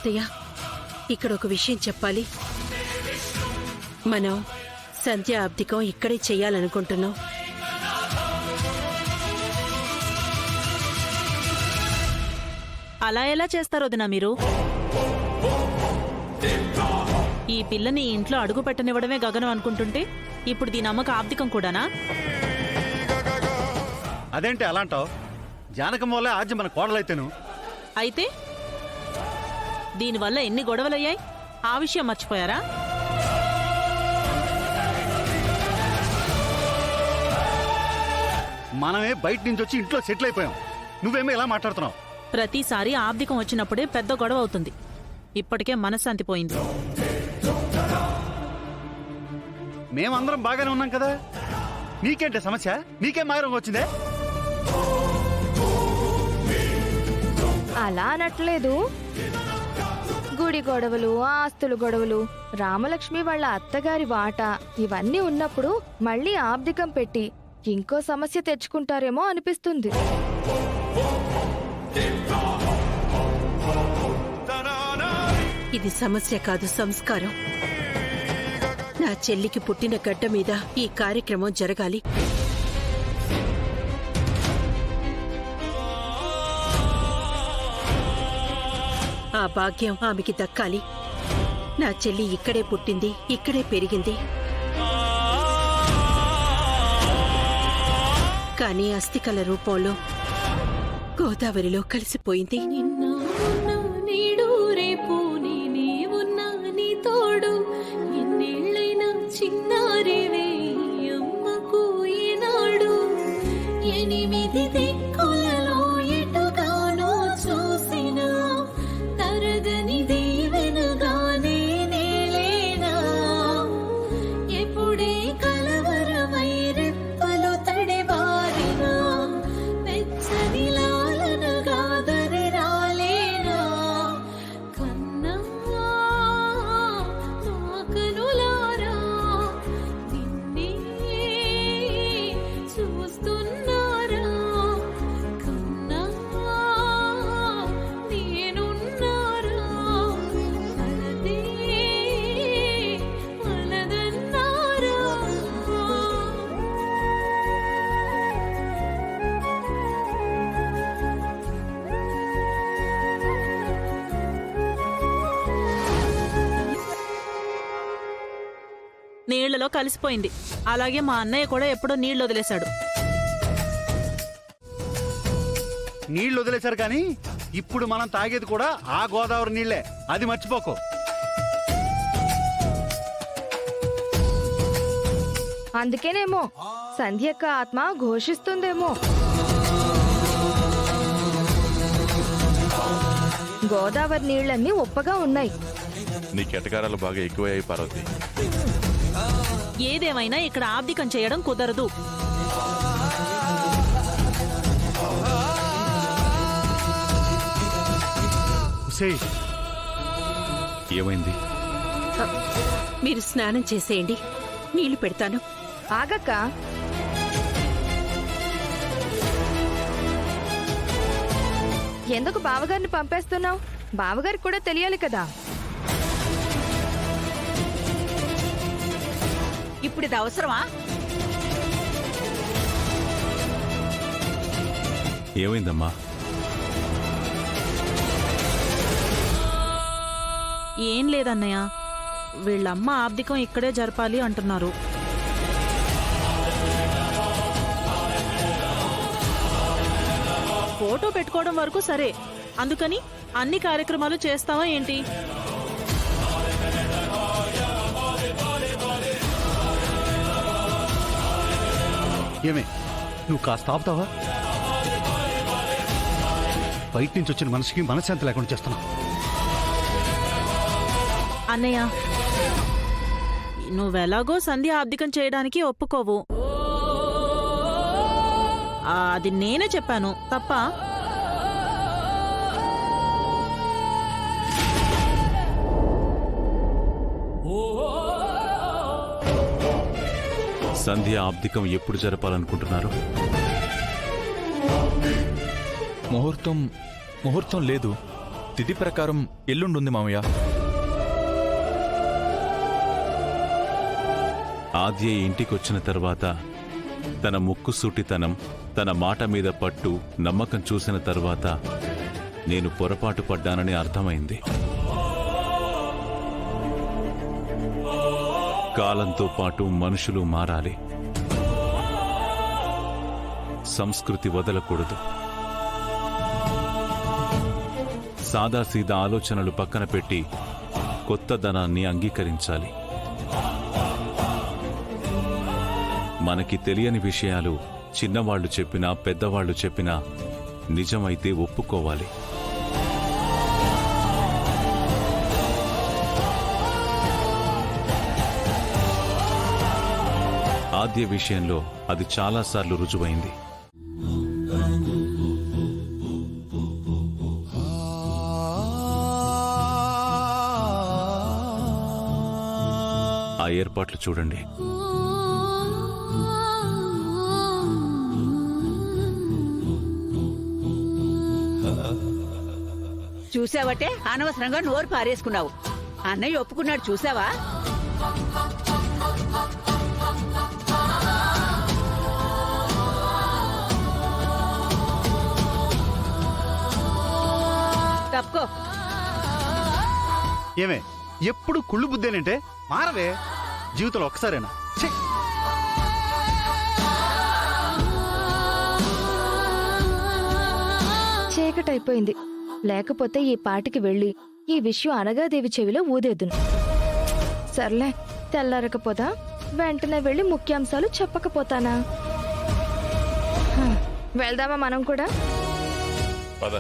అత్తయ్య, ఇక్కడ ఒక విషయం చెప్పాలి. మనం సంధ్య అబ్దికం ఇక్కడే చెయ్యాలనుకుంటున్నాం. అలా ఎలా చేస్తారు వదినా మీరు? ఈ పిల్లని ఇంట్లో అడుగు పెట్టనివ్వడమే గగనం అనుకుంటుంటే ఇప్పుడు దీని అమ్మకు ఆబ్దికం కూడానా? అదేంటి అలా అంటావు? జానకమ్మ వల్ల ఆజ్య మన కోడలైతేను. అయితే దీనివల్ల ఎన్ని గొడవలయ్యాయి, ఆ విషయం మర్చిపోయారా? మనమే బయట నుంచి వచ్చి ఇంట్లో సెటిల్ అయిపోయాం. నువ్వేమో ఇలా మాట్లాడుతున్నావు? ప్రతిసారి ఆబ్దికం వచ్చినప్పుడే పెద్ద గొడవ అవుతుంది. ఇప్పటికే మనశ్శాంతి పోయింది. మేమందరం బాగానే ఉన్నాం కదా, నీకేంటే సమస్య? నీకేం మారం వచ్చిందే? అలా అనట్లేదు. గుడి గొడవలు, ఆస్తుల గొడవలు, రామలక్ష్మి వాళ్ళ అత్తగారి వాటా ఇవన్నీ ఉన్నప్పుడు మళ్ళీ ఆబ్దికం పెట్టి ఇంకో సమస్య తెచ్చుకుంటారేమో అనిపిస్తుంది. ఇది సమస్య కాదు, సంస్కారం. నా చెల్లికి పుట్టిన గడ్డ మీద ఈ కార్యక్రమం జరగాలి. ఆ భాగ్యం ఆమెకి దక్కాలి. నా చెల్లి ఇక్కడే పుట్టింది, ఇక్కడే పెరిగింది. కానీ అస్థికల రూపంలో గోదావరిలో కలిసిపోయింది. నీళ్లలో కలిసిపోయింది. అలాగే మా అన్నయ్య కూడా ఎప్పుడో నీళ్లు వదిలేశాడు. నీళ్లు వదిలేశారు కానీ ఇప్పుడు మనం తాగేది కూడా ఆ గోదావరి నీళ్లే, అది మర్చిపోకు. అందుకేనేమో సంధ్యక్క ఆత్మ ఘోషిస్తుందేమో. గోదావరి నీళ్లన్నీ ఉప్పగా ఉన్నాయి. నీ కెటకారాలు బాగా ఎక్కువయ్యాయి పార్వతి. ఏదేమైనా ఇక్కడ ఆబ్దికం చేయడం కుదరదు. ఏమైంది? మీరు స్నానం చేసేయండి, నీళ్లు పెడతాను. ఆగక్క, ఎందుకు బావగారిని పంపేస్తున్నావు? బావగారికి కూడా తెలియాలి కదా. ఇప్పుడు ఇది అవసరమా? ఏమైందమ్మా? ఏం లేదన్నయ్య, వీళ్ళమ్మ ఆబ్దికం ఇక్కడే జరపాలి అంటున్నారు. ఫోటో పెట్టుకోవడం వరకు సరే, అందుకని అన్ని కార్యక్రమాలు చేస్తావా ఏంటి? ఏమే, నువ్వు కాస్త ఆపుతావా? బయట నుంచి వచ్చిన మనిషికి మనశ్శాంతి లేకుండా చేస్తున్నావు. అన్నయ్య, నువ్వెలాగో సంధ్య ఆబ్దికం చేయడానికి ఒప్పుకోవు. అది నేనే చెప్పాను తప్ప. సంధ్య ఆబ్దికం ఎప్పుడు జరపాలనుకుంటున్నారు? ముహూర్తం లేదు. తిథి ప్రకారం ఎల్లుండుంది మామయ్య. ఆద్య ఇంటికొచ్చిన తర్వాత తన ముక్కుసూటితనం, తన మాట మీద పట్టు, నమ్మకం చూసిన తర్వాత నేను పొరపాటు పడ్డానని అర్థమైంది. కాలంతో పాటు మనుషులు మారాలి, సంస్కృతి వదలకూడదు. సాదాసీదా ఆలోచనలు పక్కన పెట్టి కొత్తదనాన్ని అంగీకరించాలి. మనకి తెలియని విషయాలు చిన్నవాళ్లు చెప్పినా పెద్దవాళ్లు చెప్పినా నిజమైతే ఒప్పుకోవాలి. ఆద్య విషయంలో అది చాలాసార్లు రుజువైంది. ఆ ఏర్పాట్లు చూడండి. చూసావటే అనవసరంగా నోరు పారేసుకున్నావు. అన్నయ్య ఒప్పుకున్నాడు చూసావా? తప్పుకో. ఏమే ఎప్పుడు కుళ్ళు బుద్ధేనంటే మారవే, జీవితంలో ఒక్కసారేనా? ఛీ! చీకటైపోయింది. లేకపోతే ఈ పాటికి వెళ్ళి ఈ విషయం అనగాదేవి చెవిలో ఊదేద్దును. సర్లే, తెల్లారకపోదా వెంటనే వెళ్ళి ముఖ్యాంశాలు చెప్పకపోతానా? వెళ్దామా మనం కూడా? పద.